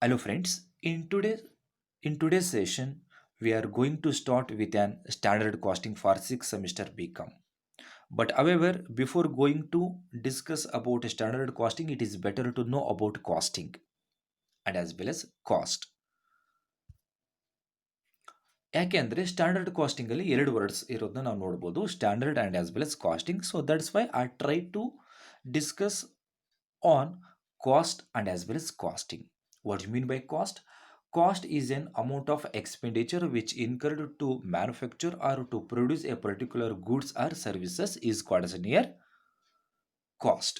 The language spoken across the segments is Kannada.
Hello friends, in today's session we are going to start with an standard costing for 6th semester BCom. But however, before going to discuss about standard costing, it is better to know about costing and as well as cost. ಯಾಕೆಂದ್ರೆ ಸ್ಟ್ಯಾಂಡರ್ಡ್ ಕಾಸ್ಟಿಂಗ್ ಅಲ್ಲಿ ಎರಡು ವರ್ಡ್ಸ್ ಇರೋದನ್ನ ನಾವು ನೋಡಬಹುದು, standard and as well as costing. So that's why I try to discuss on cost and as well as costing. What do you mean by cost? Cost is an amount of expenditure which incurred to manufacture or to produce a particular goods or services is called as near cost.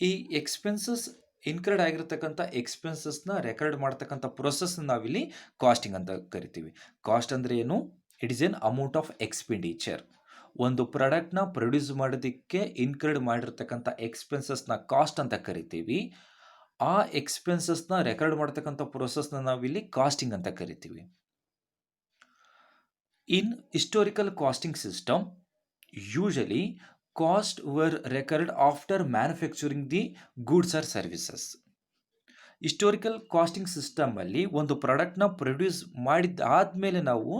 ಈ ಎಕ್ಸ್ಪೆನ್ಸಸ್ ಇನ್ಕರ್ಡ್ ಆಗಿರತಕ್ಕಂಥ ಎಕ್ಸ್ಪೆನ್ಸಸ್ನ ರೆಕಾರ್ಡ್ ಮಾಡ್ತಕ್ಕಂಥ ಪ್ರೊಸೆಸ್ ನಾವಿಲ್ಲಿ ಕಾಸ್ಟಿಂಗ್ ಅಂತ ಕರಿತೀವಿ. ಕಾಸ್ಟ್ ಅಂದರೆ ಏನು? It is N amount of expenditure. ಒಂದು ಪ್ರಾಡಕ್ಟ್ನ ಪ್ರೊಡ್ಯೂಸ್ ಮಾಡೋದಕ್ಕೆ ಇನ್ಕರ್ಡ್ ಮಾಡಿರ್ತಕ್ಕಂಥ ಎಕ್ಸ್ಪೆನ್ಸಸ್ನ ಕಾಸ್ಟ್ ಅಂತ ಕರಿತೀವಿ. ಆ ಎಕ್ಸ್ಪೆನ್ಸಸ್ನ ರೆಕಾರ್ಡ್ ಮಾಡ್ತಕ್ಕಂಥ ಪ್ರೊಸೆಸ್ನ ನಾವಿಲ್ಲಿ ಕಾಸ್ಟಿಂಗ್ ಅಂತ ಕರಿತೀವಿ. In historical costing system, usually cost were record after manufacturing the goods or services. Historical costing ಸಿಸ್ಟಮಲ್ಲಿ ಒಂದು ಪ್ರಾಡಕ್ಟ್ನ ಪ್ರೊಡ್ಯೂಸ್ ಮಾಡಿದ್ದಾದಮೇಲೆ ನಾವು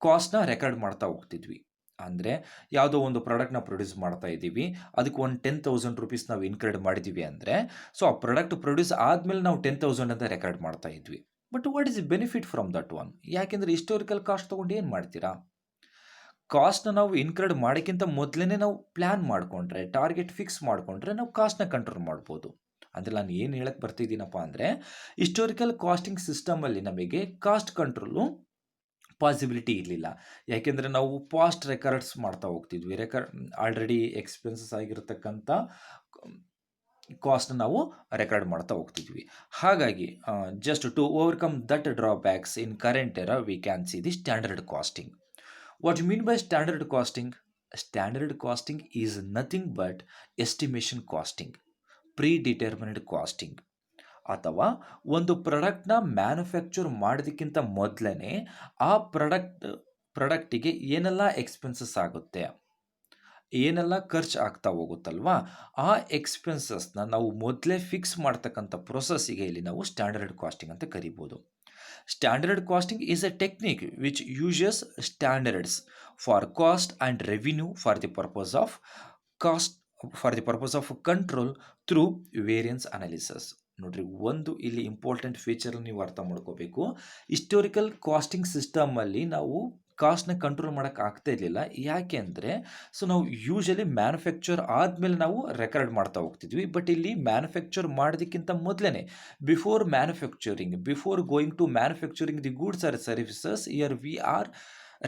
ಕಾಸ್ಟ್ನ ರೆಕಾರ್ಡ್ ಮಾಡ್ತಾ ಹೋಗ್ತಿದ್ವಿ. ಅಂದರೆ ಯಾವುದೋ ಒಂದು ಪ್ರಾಡಕ್ಟ್ನ ಪ್ರೊಡ್ಯೂಸ್ ಮಾಡ್ತಾ ಇದ್ದೀವಿ, ಅದಕ್ಕೆ ಒಂದು 10,000 ರುಪೀಸ್ ನಾವು ಇನ್ಕರ್ಡ್ ಮಾಡಿದ್ದೀವಿ ಅಂದರೆ, ಸೊ ಆ ಪ್ರಾಡಕ್ಟ್ ಪ್ರೊಡ್ಯೂಸ್ ಆದಮೇಲೆ ನಾವು 10,000 ಅಂತ ರೆಕಾರ್ಡ್ ಮಾಡ್ತಾ ಇದ್ವಿ. But what is benefit from that one? ಯಾಕೆಂದರೆ ಹಿಸ್ಟೋರಿಕಲ್ ಕಾಸ್ಟ್ ತೊಗೊಂಡು ಏನು ಮಾಡ್ತೀರಾ? ಕಾಸ್ಟ್ನ ನಾವು ಇನ್ಕರ್ಡ್ ಮಾಡೋಕ್ಕಿಂತ ಮೊದಲೇ ನಾವು ಪ್ಲ್ಯಾನ್ ಮಾಡಿಕೊಂಡ್ರೆ, ಟಾರ್ಗೆಟ್ ಫಿಕ್ಸ್ ಮಾಡಿಕೊಂಡ್ರೆ ನಾವು ಕಾಸ್ಟ್ನ ಕಂಟ್ರೋಲ್ ಮಾಡ್ಬೋದು. ಅಂದರೆ ನಾನು ಏನು ಹೇಳಕ್ಕೆ ಬರ್ತಿದ್ದೀನಪ್ಪ ಅಂದರೆ, ಹಿಸ್ಟೋರಿಕಲ್ ಕಾಸ್ಟಿಂಗ್ ಸಿಸ್ಟಮಲ್ಲಿ ನಮಗೆ ಕಾಸ್ಟ್ ಕಂಟ್ರೋಲು ಪಾಸಿಬಿಲಿಟಿ ಇರಲಿಲ್ಲ. ಯಾಕೆಂದರೆ ನಾವು ಪಾಸ್ಟ್ ರೆಕಾರ್ಡ್ಸ್ ಮಾಡ್ತಾ ಹೋಗ್ತಿದ್ವಿ. ಆಲ್ರೆಡಿ ಎಕ್ಸ್ಪೆನ್ಸಸ್ ಆಗಿರತಕ್ಕಂಥ ಕಾಸ್ಟ್ನ ನಾವು ರೆಕಾರ್ಡ್ ಮಾಡ್ತಾ ಹೋಗ್ತಿದ್ವಿ. ಹಾಗಾಗಿ just to overcome that drawbacks in current era we can see the standard costing. What you mean by standard costing? Standard costing is nothing but estimation costing, predetermined costing. ಅಥವಾ ಒಂದು ಪ್ರಾಡಕ್ಟ್ನ ಮ್ಯಾನುಫ್ಯಾಕ್ಚರ್ ಮಾಡೋದಕ್ಕಿಂತ ಮೊದಲೇ ಆ ಪ್ರಾಡಕ್ಟಿಗೆ ಏನೆಲ್ಲ ಎಕ್ಸ್ಪೆನ್ಸಸ್ ಆಗುತ್ತೆ, ಏನೆಲ್ಲ ಖರ್ಚು ಆಗ್ತಾ ಹೋಗುತ್ತಲ್ವಾ, ಆ ಎಕ್ಸ್ಪೆನ್ಸಸ್ನ ನಾವು ಮೊದಲೇ ಫಿಕ್ಸ್ ಮಾಡ್ತಕ್ಕಂಥ ಪ್ರೊಸೆಸ್ಸಿಗೆ ಇಲ್ಲಿ ನಾವು ಸ್ಟ್ಯಾಂಡರ್ಡ್ ಕಾಸ್ಟಿಂಗ್ ಅಂತ ಕರಿಬೋದು. Standard costing is a technique which uses standards for cost and revenue for the purpose of cost for the purpose of control through variance analysis. ನೋಡ್ರಿ, ಒಂದು ಇಲ್ಲಿ ಇಂಪಾರ್ಟೆಂಟ್ ಫೀಚರ್ ನೀವು ಅರ್ಥ ಮಾಡ್ಕೋಬೇಕು. ಹಿಸ್ಟೋರಿಕಲ್ ಕಾಸ್ಟಿಂಗ್ ಸಿಸ್ಟಮಲ್ಲಿ ನಾವು ಕಾಸ್ಟ್ನ ಕಂಟ್ರೋಲ್ ಮಾಡೋಕ್ಕೆ ಆಗ್ತಾ ಇರಲಿಲ್ಲ. ಯಾಕೆ ಅಂದರೆ, ಸೊ ನಾವು ಯೂಶಲಿ ಮ್ಯಾನುಫ್ಯಾಕ್ಚರ್ ಆದಮೇಲೆ ನಾವು ರೆಕಾರ್ಡ್ ಮಾಡ್ತಾ ಹೋಗ್ತಿದ್ವಿ. ಬಟ್ ಇಲ್ಲಿ ಮ್ಯಾನುಫ್ಯಾಕ್ಚರ್ ಮಾಡೋದಕ್ಕಿಂತ ಮೊದಲೇ, before going to manufacturing the goods or services, here we are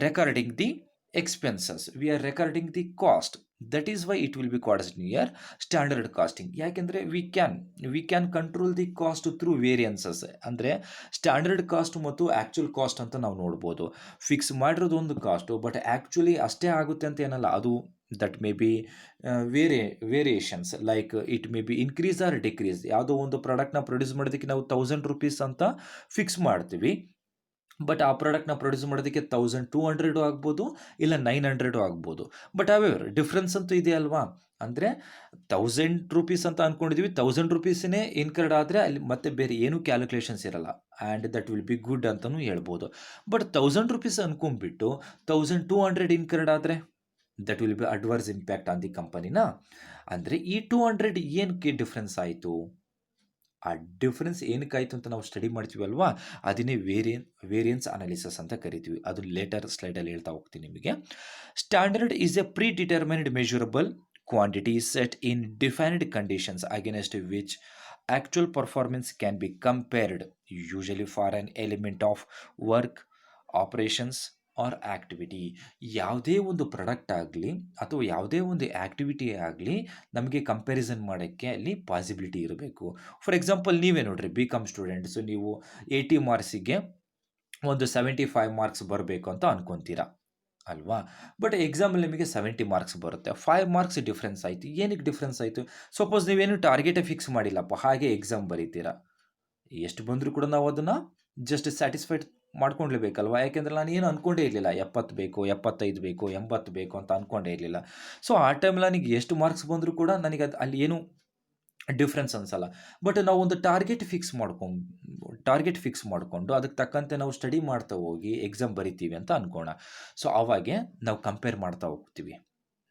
recording the expenses, we are recording the cost. That is why it will be called as near standard costing. ಯಾಕೆಂದರೆ we can control the cost through variances. ಅಂದರೆ ಸ್ಟ್ಯಾಂಡರ್ಡ್ ಕಾಸ್ಟ್ ಮತ್ತು ಆ್ಯಕ್ಚುಯಲ್ ಕಾಸ್ಟ್ ಅಂತ ನಾವು ನೋಡ್ಬೋದು. ಫಿಕ್ಸ್ ಮಾಡಿರೋದು ಒಂದು ಕಾಸ್ಟು, ಬಟ್ ಆ್ಯಕ್ಚುಲಿ ಅಷ್ಟೇ ಆಗುತ್ತೆ ಅಂತ ಏನಲ್ಲ. ಅದು that may be variations, like it may B increase R decrease. ಯಾವುದೋ ಒಂದು ಪ್ರಾಡಕ್ಟ್ನ ಪ್ರೊಡ್ಯೂಸ್ ಮಾಡೋದಕ್ಕೆ ನಾವು 1,000 ರುಪೀಸ್ ಅಂತ ಫಿಕ್ಸ್ ಮಾಡ್ತೀವಿ. ಬಟ್ ಆ ಪ್ರಾಡಕ್ಟ್ನ ಪ್ರೊಡ್ಯೂಸ್ ಮಾಡೋದಕ್ಕೆ 1,200 ಆಗ್ಬೋದು, ಇಲ್ಲ 900 ಆಗ್ಬೋದು. ಬಟ್ ಅವೆವರ್ ಡಿಫ್ರೆನ್ಸ್ ಅಂತೂ ಇದೆ ಅಲ್ವಾ? ಅಂದರೆ 1,000 ರುಪೀಸ್ ಅಂತ ಅಂದ್ಕೊಂಡಿದ್ವಿ, 1,000 ರುಪೀಸೇ ಇನ್ಕರ್ಡ್ ಆದರೆ ಅಲ್ಲಿ ಮತ್ತೆ ಬೇರೆ ಏನೂ ಕ್ಯಾಲ್ಕುಲೇಷನ್ಸ್ ಇರಲ್ಲ, and that will be good ಅಂತಲೂ ಹೇಳ್ಬೋದು. ಬಟ್ 1,000 ರುಪೀಸ್ ಅಂದ್ಕೊಂಡ್ಬಿಟ್ಟು 1,200 ಇನ್ಕರ್ಡ್ ಆದರೆ that will be adverse impact on the ಕಂಪನಿನ. ಅಂದರೆ ಈ 200 ಏನಕ್ಕೆ ಡಿಫ್ರೆನ್ಸ್ ಆಯಿತು? ಆ ಡಿಫ್ರೆನ್ಸ್ ಏನಕ್ಕಾಯಿತು ಅಂತ ನಾವು ಸ್ಟಡಿ ಮಾಡ್ತೀವಿ ಅಲ್ವಾ, ಅದನ್ನೇ ವೇರಿಯನ್ಸ್ ಅನಾಲಿಸಿಸ್ ಅಂತ ಕರಿತೀವಿ. ಅದು ಲೇಟರ್ ಸ್ಲೈಡಲ್ಲಿ ಹೇಳ್ತಾ ಹೋಗ್ತೀನಿ ನಿಮಗೆ. Standard is a predetermined measurable quantity set in defined conditions against which actual performance can be compared, usually for an element of work, operations or activity. ಯಾವುದೇ ಒಂದು ಪ್ರಾಡಕ್ಟ್ ಆಗಲಿ ಅಥವಾ ಯಾವುದೇ ಒಂದು ಆ್ಯಕ್ಟಿವಿಟಿ ಆಗಲಿ ನಮಗೆ ಕಂಪ್ಯಾರಿಸನ್ ಮಾಡೋಕ್ಕೆ ಅಲ್ಲಿ ಪಾಸಿಬಿಲಿಟಿ ಇರಬೇಕು. ಫಾರ್ ಎಕ್ಸಾಂಪಲ್, ನೀವೇ ನೋಡಿರಿ, BCom ಸ್ಟೂಡೆಂಟ್ಸು, ನೀವು 80 ಮಾರ್ಕ್ಸಿಗೆ ಒಂದು 75 ಮಾರ್ಕ್ಸ್ ಬರಬೇಕು ಅಂತ ಅಂದ್ಕೊತೀರಾ ಅಲ್ವಾ? ಬಟ್ ಎಕ್ಸಾಮಲ್ಲಿ ನಿಮಗೆ 70 ಮಾರ್ಕ್ಸ್ ಬರುತ್ತೆ, 5 ಮಾರ್ಕ್ಸ್ ಡಿಫ್ರೆನ್ಸ್ ಆಯಿತು. ಏನಕ್ಕೆ ಡಿಫ್ರೆನ್ಸ್ ಆಯಿತು? ಸಪೋಸ್ ನೀವೇನು ಟಾರ್ಗೆಟೇ ಫಿಕ್ಸ್ ಮಾಡಿಲ್ಲಪ್ಪ, ಹಾಗೆ ಎಕ್ಸಾಮ್ ಬರೀತೀರಾ. ಎಷ್ಟು ಬಂದರೂ ಕೂಡ ನಾವು ಅದನ್ನು ಜಸ್ಟ್ ಸ್ಯಾಟಿಸ್ಫೈಡ್ ಮಾಡ್ಕೊಳ್ಲೇಬೇಕಲ್ವ? ಯಾಕೆಂದರೆ ನಾನು ಏನು ಅಂದ್ಕೊಂಡೇ ಇರಲಿಲ್ಲ, 70 ಬೇಕು, 75 ಬೇಕು, 80 ಬೇಕು ಅಂತ ಅಂದ್ಕೊಂಡೇ ಇರಲಿಲ್ಲ. ಸೊ ಆ ಟೈಮಲ್ಲಿ ನನಗೆ ಎಷ್ಟು ಮಾರ್ಕ್ಸ್ ಬಂದರೂ ಕೂಡ ನನಗೆ ಅಲ್ಲಿ ಏನು ಡಿಫ್ರೆನ್ಸ್ ಅನ್ಸಲ್ಲ. ಬಟ್ ನಾವು ಒಂದು ಟಾರ್ಗೆಟ್ ಫಿಕ್ಸ್ ಮಾಡಿಕೊಂಡು ಅದಕ್ಕೆ ತಕ್ಕಂತೆ ನಾವು ಸ್ಟಡಿ ಮಾಡ್ತಾ ಹೋಗಿ ಎಕ್ಸಾಮ್ ಬರಿತೀವಿ ಅಂತ ಅನ್ಕೋಣ. ಸೊ ಅವಾಗೆ ನಾವು ಕಂಪೇರ್ ಮಾಡ್ತಾ ಹೋಗ್ತೀವಿ.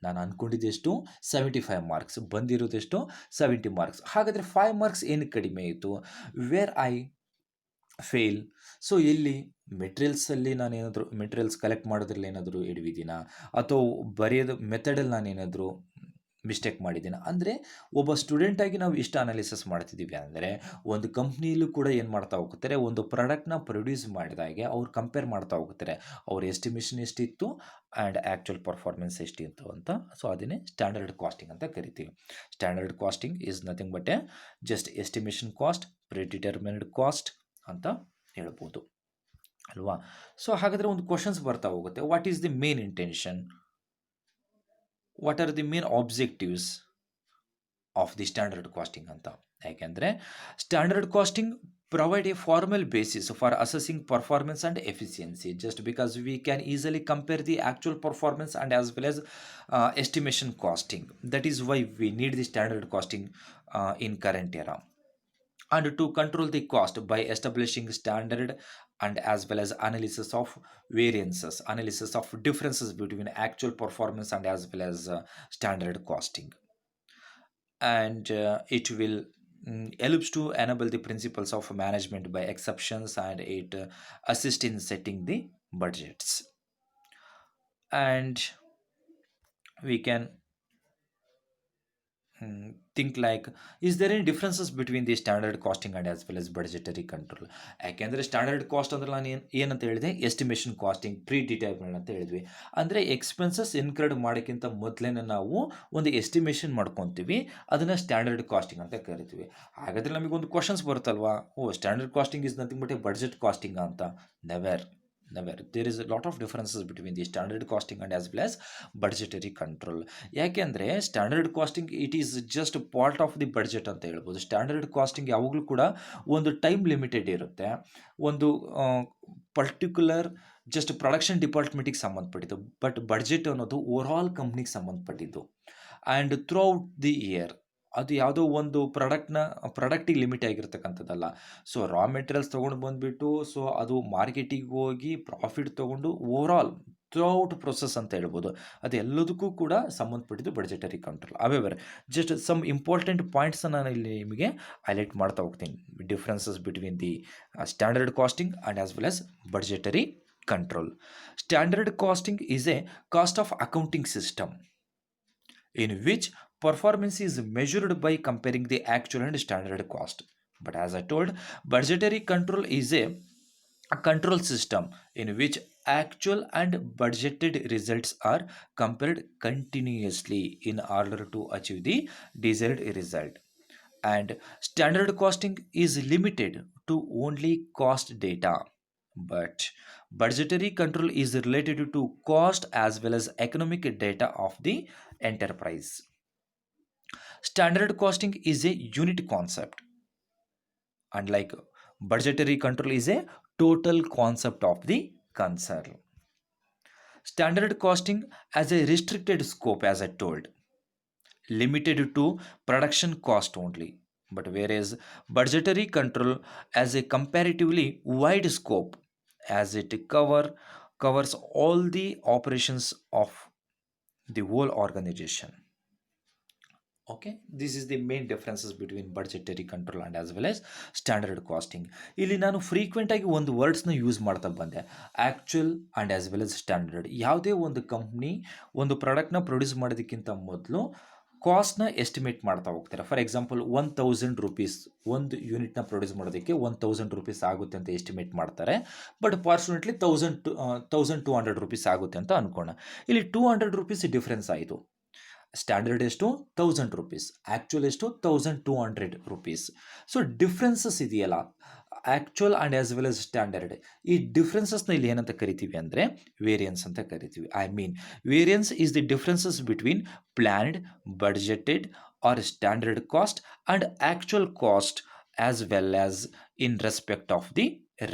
ನಾನು ಅಂದ್ಕೊಂಡಿದ್ದೆಷ್ಟು 75 ಮಾರ್ಕ್ಸ್, ಬಂದಿರೋದೆಷ್ಟು 70 ಮಾರ್ಕ್ಸ್. ಹಾಗಾದರೆ 5 ಮಾರ್ಕ್ಸ್ ಏನಕ್ಕೆ ಕಡಿಮೆ ಆಯಿತು? Where I fail. ಸೊ ಇಲ್ಲಿ ಮೆಟೀರಿಯಲ್ಸಲ್ಲಿ ನಾನೇನಾದರೂ ಮೆಟೀರಿಯಲ್ಸ್ ಕಲೆಕ್ಟ್ ಮಾಡೋದ್ರಲ್ಲಿ ಏನಾದರೂ ಎಡವಿದ್ದೀನಾ, ಅಥವಾ ಬರೆಯೋದು ಮೆಥಡಲ್ಲಿ ನಾನೇನಾದರೂ ಮಿಸ್ಟೇಕ್ ಮಾಡಿದ್ದೀನ? ಅಂದರೆ ಒಬ್ಬ ಸ್ಟೂಡೆಂಟಾಗಿ ನಾವು ಇಷ್ಟು ಅನಾಲಿಸಿಸ್ ಮಾಡ್ತಿದ್ದೀವಿ ಅಂದರೆ, ಒಂದು ಕಂಪ್ನಿಯಲ್ಲೂ ಕೂಡ ಏನು ಮಾಡ್ತಾ ಹೋಗ್ತಾರೆ, ಒಂದು ಪ್ರಾಡಕ್ಟ್ನ ಪ್ರೊಡ್ಯೂಸ್ ಮಾಡಿದಾಗೆ ಅವ್ರು ಕಂಪೇರ್ ಮಾಡ್ತಾ ಹೋಗ್ತಾರೆ, ಅವ್ರ ಎಸ್ಟಿಮೇಷನ್ ಎಷ್ಟಿತ್ತು ಆ್ಯಂಡ್ ಆ್ಯಕ್ಚುಯಲ್ ಪರ್ಫಾರ್ಮೆನ್ಸ್ ಎಷ್ಟಿತ್ತು ಅಂತ. ಸೊ ಅದನ್ನೇ ಸ್ಟ್ಯಾಂಡರ್ಡ್ ಕಾಸ್ಟಿಂಗ್ ಅಂತ ಕರಿತೀವಿ. Standard costing is nothing but a just estimation cost, predetermined cost ಅಂತ ಹೇಳ್ಬೋದು ಅಲ್ವಾ. ಸೊ ಹಾಗಾದರೆ ಒಂದು ಕ್ವಶನ್ಸ್ ಬರ್ತಾ ಹೋಗುತ್ತೆ, what is the main intention, what are the main objectives of the standard costing ಅಂತ. ಯಾಕೆಂದರೆ standard costing provide a formal basis for assessing performance and efficiency, just because we can easily compare the actual performance and as well as estimation costing. That is why we need the standard costing in current era. And to control the cost by establishing standard and as well as analysis of variances, analysis of differences between actual performance and as well as standard costing. And it will helps to enable the principles of management by exceptions, and it assist in setting the budgets. And we can think like, is there any differences between the standard costing and as well as budgetary control? ಯಾಕೆಂದರೆ ಸ್ಟ್ಯಾಂಡರ್ಡ್ ಕಾಸ್ಟ್ ಅಂದ್ರೆ ನಾನು ಏನಂತ ಹೇಳಿದೆ, ಎಸ್ಟಿಮೇಷನ್ ಕಾಸ್ಟಿಂಗ್, ಪ್ರೀ ಡಿಟರ್ಮಿನ್ ಅಂತ ಹೇಳಿದ್ವಿ. ಅಂದರೆ ಎಕ್ಸ್ಪೆನ್ಸಸ್ ಇನ್ಕ್ಲೂಡ್ ಮಾಡೋಕ್ಕಿಂತ ಮೊದಲೇ ನಾವು ಒಂದು ಎಸ್ಟಿಮೇಷನ್ ಮಾಡ್ಕೊತೀವಿ, ಅದನ್ನು ಸ್ಟ್ಯಾಂಡರ್ಡ್ ಕಾಸ್ಟಿಂಗ್ ಅಂತ ಕರಿತೀವಿ. ಹಾಗಾದರೆ ನಮಗೊಂದು ಕ್ವಶನ್ಸ್ ಬರುತ್ತಲ್ವಾ, standard costing is nothing but a budget costing ಅಂತ. Never. There is a lot of differences between the standard costing and as well as budgetary control. ಯಾಕೆಂದರೆ standard costing it is just part of the budget ಅಂತ ಹೇಳ್ಬೋದು. ಸ್ಟ್ಯಾಂಡರ್ಡ್ ಕಾಸ್ಟಿಂಗ್ ಯಾವಾಗಲೂ ಕೂಡ ಒಂದು ಟೈಮ್ ಲಿಮಿಟೆಡ್ ಇರುತ್ತೆ, ಒಂದು ಪರ್ಟಿಕ್ಯುಲರ್ ಜಸ್ಟ್ ಪ್ರೊಡಕ್ಷನ್ ಡಿಪಾರ್ಟ್ಮೆಂಟಿಗೆ ಸಂಬಂಧಪಟ್ಟಿದ್ದು. ಬಟ್ ಬಡ್ಜೆಟ್ ಅನ್ನೋದು ಓವರಾಲ್ ಕಂಪ್ನಿಗೆ ಸಂಬಂಧಪಟ್ಟಿದ್ದು. And through out the year ಅದು ಯಾವುದೋ ಒಂದು ಪ್ರಾಡಕ್ಟಿಗೆ ಲಿಮಿಟ್ ಆಗಿರ್ತಕ್ಕಂಥದ್ದಲ್ಲ. ಸೊ ರಾ ಮೆಟೀರಿಯಲ್ಸ್ ತೊಗೊಂಡು ಬಂದುಬಿಟ್ಟು, ಸೊ ಅದು ಮಾರ್ಕೆಟಿಗೆ ಹೋಗಿ ಪ್ರಾಫಿಟ್ ತೊಗೊಂಡು ಓವರಾಲ್ ಥ್ರೂ ಔಟ್ ಪ್ರೊಸೆಸ್ ಅಂತ ಹೇಳ್ಬೋದು. ಅದು ಎಲ್ಲದಕ್ಕೂ ಕೂಡ ಸಂಬಂಧಪಟ್ಟಿದ್ದು budgetary control. However just some important ಪಾಯಿಂಟ್ಸನ್ನು ನಾನು ಇಲ್ಲಿ ನಿಮಗೆ ಹೈಲೈಟ್ ಮಾಡ್ತಾ ಹೋಗ್ತೀನಿ. Differences between the standard costing and as well as budgetary control. Standard costing is a cost of accounting system in which performance is measured by comparing the actual and standard cost. But as I told, budgetary control is a control system in which actual and budgeted results are compared continuously in order to achieve the desired result. And standard costing is limited to only cost data, but budgetary control is related to cost as well as economic data of the enterprise. Standard costing is a unit concept, unlike budgetary control is a total concept of the concern. Standard costing has a restricted scope, as I told, limited to production cost only, but whereas budgetary control has a comparatively wide scope, as it covers all the operations of the whole organization. Okay, this is the main differences between budgetary control and as well as standard costing. ಇಲ್ಲಿ ನಾನು ಫ್ರೀಕ್ವೆಂಟ್ ಆಗಿ ಒಂದು ವರ್ಡ್ಸ್ನ ಯೂಸ್ ಮಾಡ್ತಾ ಬಂದೆ, actual and as well as standard. ಯಾವುದೇ ಒಂದು ಕಂಪ್ನಿ ಒಂದು ಪ್ರಾಡಕ್ಟ್ನ ಪ್ರೊಡ್ಯೂಸ್ ಮಾಡೋದಕ್ಕಿಂತ ಮೊದಲು ಕಾಸ್ಟ್ನ ಎಸ್ಟಿಮೇಟ್ ಮಾಡ್ತಾ ಹೋಗ್ತಾರೆ. ಫಾರ್ ಎಕ್ಸಾಂಪಲ್ 1000 ರೂಪೀಸ್ ಒಂದು ಯೂನಿಟ್ನ ಪ್ರೊಡ್ಯೂಸ್ ಮಾಡೋದಕ್ಕೆ 1000 ರೂಪೀಸ್ ಆಗುತ್ತೆ ಅಂತ ಎಸ್ಟಿಮೇಟ್ ಮಾಡ್ತಾರೆ. ಬಟ್ ಫಾರ್ಚುನೇಟ್ಲಿ 1200 ರೂಪೀಸ್ ಆಗುತ್ತೆ ಅಂತ ಅನ್ಕೋಣ. ಇಲ್ಲಿ 200 ರೂಪೀಸ್ ಡಿಫ್ರೆನ್ಸ್ ಆಯಿತು. ಸ್ಟ್ಯಾಂಡರ್ಡ್ ಎಷ್ಟು 1000 ರೂಪೀಸ್, ಆ್ಯಕ್ಚುಯಲ್ ಎಷ್ಟು 1200 ರೂಪೀಸ್. ಸೊ ಡಿಫ್ರೆನ್ಸಸ್ ಇದೆಯಲ್ಲ, actual and as well as standard, ಈ ಡಿಫ್ರೆನ್ಸಸ್ನ ಇಲ್ಲಿ ಏನಂತ ಕರಿತೀವಿ ಅಂದರೆ ವೇರಿಯನ್ಸ್ ಅಂತ ಕರಿತೀವಿ. I mean variance is the differences between planned, budgeted or standard cost and actual cost as well as in respect of the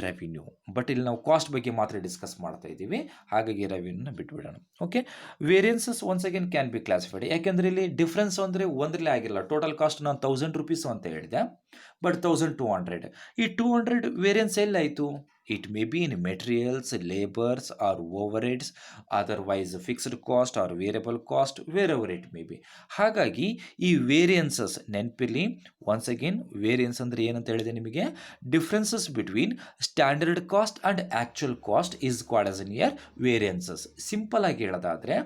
revenue. But ಇಲ್ಲಿ ನಾವು ಕಾಸ್ಟ್ ಬಗ್ಗೆ ಮಾತ್ರ ಡಿಸ್ಕಸ್ ಮಾಡ್ತಾ ಇದ್ದೀವಿ, ಹಾಗಾಗಿ ರೆವಿನ್ಯೂನ ಬಿಟ್ಬಿಡೋಣ. Okay, variances once again can be classified. ಯಾಕೆಂದರೆ ಇಲ್ಲಿ ಡಿಫ್ರೆನ್ಸ್ ಅಂದರೆ ಒಂದರಲ್ಲೇ ಆಗಿಲ್ಲ. ಟೋಟಲ್ ಕಾಸ್ಟ್ ನಾನು ₹1000 ಅಂತ ಹೇಳಿದೆ, ಬಟ್ 1200. ಈ 200 ವೇರಿಯನ್ಸ್ ಎಲ್ಲಾಯಿತು? It may be in materials, labours or overheads, otherwise fixed cost or variable cost, wherever it may be. ಹಾಗಾಗಿ ಈ ವೇರಿಯನ್ಸಸ್ ನೆನಪಿಲ್ಲಿ, ಒನ್ಸ್ ಅಗೇನ್ ವೇರಿಯನ್ಸ್ ಅಂದರೆ ಏನಂತ ಹೇಳಿದೆ ನಿಮಗೆ, differences between standard cost and actual cost is called as in here variances. Simple ಆಗಿ ಹೇಳೋದಾದರೆ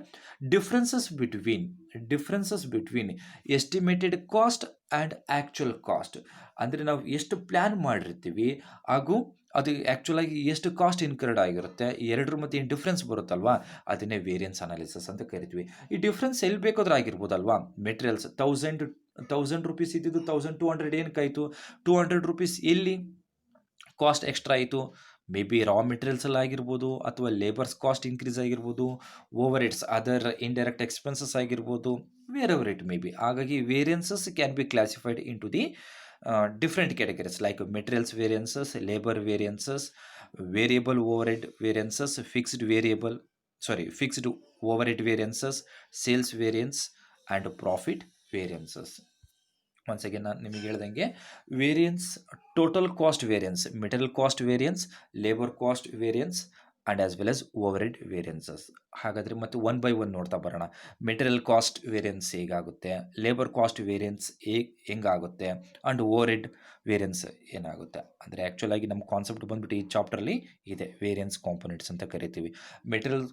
differences between estimated cost and actual cost, ಅಂದರೆ ನಾವು ಎಷ್ಟು ಪ್ಲ್ಯಾನ್ ಮಾಡಿರ್ತೀವಿ ಹಾಗೂ ಅದು ಆ್ಯಕ್ಚುಲಾಗಿ ಎಷ್ಟು ಕಾಸ್ಟ್ ಇನ್ಕರ್ಡ್ ಆಗಿರುತ್ತೆ, ಈ ಎರಡರ ಮಧ್ಯೆ ಏನು ಡಿಫ್ರೆನ್ಸ್ ಬರುತ್ತಲ್ವಾ, ಅದನ್ನೇ ವೇರಿಯನ್ಸ್ ಅನಾಲಿಸಿಸ್ ಅಂತ ಕರಿತೀವಿ. ಈ ಡಿಫ್ರೆನ್ಸ್ ಎಲ್ಲಿ ಬೇಕಾದ್ರೂ ಆಗಿರ್ಬೋದಲ್ವಾ. ಮೆಟೀರಿಯಲ್ಸ್ ₹1000 ಇದ್ದಿದ್ದು ₹1200 ಏನಕ್ಕಾಯಿತು? ₹200 ಎಲ್ಲಿ ಕಾಸ್ಟ್ ಎಕ್ಸ್ಟ್ರಾ ಆಯಿತು? ಮೇ ಬಿ ರಾ ಮೆಟೀರಿಯಲ್ಸಲ್ಲಿ ಆಗಿರ್ಬೋದು, ಅಥವಾ ಲೇಬರ್ಸ್ ಕಾಸ್ಟ್ ಇನ್ಕ್ರೀಸ್ ಆಗಿರ್ಬೋದು, overheads other indirect expenses ಆಗಿರ್ಬೋದು, wherever it may be. ಹಾಗಾಗಿ variances can be classified into the different categories like materials variances, labor variances, variable overhead variances, fixed overhead variances, sales variance and profit variances. once again ನಾನು ನಿಮಗೆ ಹೇಳ್ದಂಗೆ variance, total cost variance, material cost variance, labour cost variance and as well as overhead variances. ಹಾಗಾದರೆ ಮತ್ತೆ ಒನ್ ಬೈ ಒನ್ ನೋಡ್ತಾ ಬರೋಣ. ಮೆಟೀರಿಯಲ್ ಕಾಸ್ಟ್ ವೇರಿಯನ್ಸ್ ಹೇಗಾಗುತ್ತೆ, ಲೇಬರ್ ಕಾಸ್ಟ್ ವೇರಿಯನ್ಸ್ ಹೆಂಗಾಗುತ್ತೆ, ಆ್ಯಂಡ್ ಓವರ್ ಹೆಡ್ ವೇರಿಯನ್ಸ್ ಏನಾಗುತ್ತೆ. ಅಂದರೆ ಆ್ಯಕ್ಚುಲಾಗಿ ನಮ್ಮ ಕಾನ್ಸೆಪ್ಟ್ ಬಂದ್ಬಿಟ್ಟು ಈ ಚಾಪ್ಟ್ರಲ್ಲಿ ಇದೆ, ವೇರಿಯನ್ಸ್ ಕಾಂಪೊನೆಂಟ್ಸ್ ಅಂತ ಕರಿತೀವಿ. ಮೆಟೀರಿಯಲ್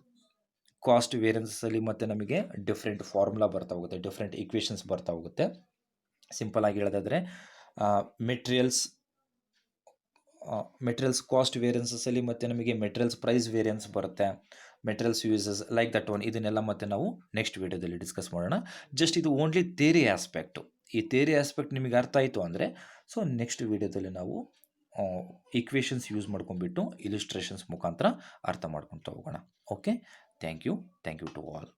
ಕಾಸ್ಟ್ ವೇರಿಯನ್ಸಲ್ಲಿ ಮತ್ತು ನಮಗೆ ಡಿಫ್ರೆಂಟ್ ಫಾರ್ಮುಲಾ ಬರ್ತಾ ಹೋಗುತ್ತೆ, ಡಿಫ್ರೆಂಟ್ ಈಕ್ವೇಷನ್ಸ್ ಬರ್ತಾ ಹೋಗುತ್ತೆ. ಸಿಂಪಲ್ ಆಗಿ ಹೇಳೋದಾದರೆ ಮೆಟೀರಿಯಲ್ಸ್ ಕಾಸ್ಟ್ ವೇರಿಯನ್ಸಲ್ಲಿ ಮತ್ತು ನಮಗೆ ಮೆಟೀರಿಯಲ್ಸ್ ಪ್ರೈಸ್ ವೇರಿಯನ್ಸ್ ಬರುತ್ತೆ, materials uses like that one. ಇದನ್ನೆಲ್ಲ ಮತ್ತೆ ನಾವು ನೆಕ್ಸ್ಟ್ ವೀಡಿಯೋದಲ್ಲಿ ಡಿಸ್ಕಸ್ ಮಾಡೋಣ. ಜಸ್ಟ್ ಇದು ಓನ್ಲಿ ಥಿಯರಿ ಆಸ್ಪೆಕ್ಟು. ಈ ಥಿಯರಿ ಆಸ್ಪೆಕ್ಟ್ ನಿಮಗೆ ಅರ್ಥ ಆಯಿತು ಅಂದರೆ, ಸೊ ನೆಕ್ಸ್ಟ್ ವೀಡಿಯೋದಲ್ಲಿ ನಾವು ಈಕ್ವೇಷನ್ಸ್ ಯೂಸ್ ಮಾಡ್ಕೊಂಡ್ಬಿಟ್ಟು ಇಲಿಸ್ಟ್ರೇಷನ್ಸ್ ಮುಖಾಂತರ ಅರ್ಥ ಮಾಡ್ಕೊತಾ ಹೋಗೋಣ. Okay, thank you to all.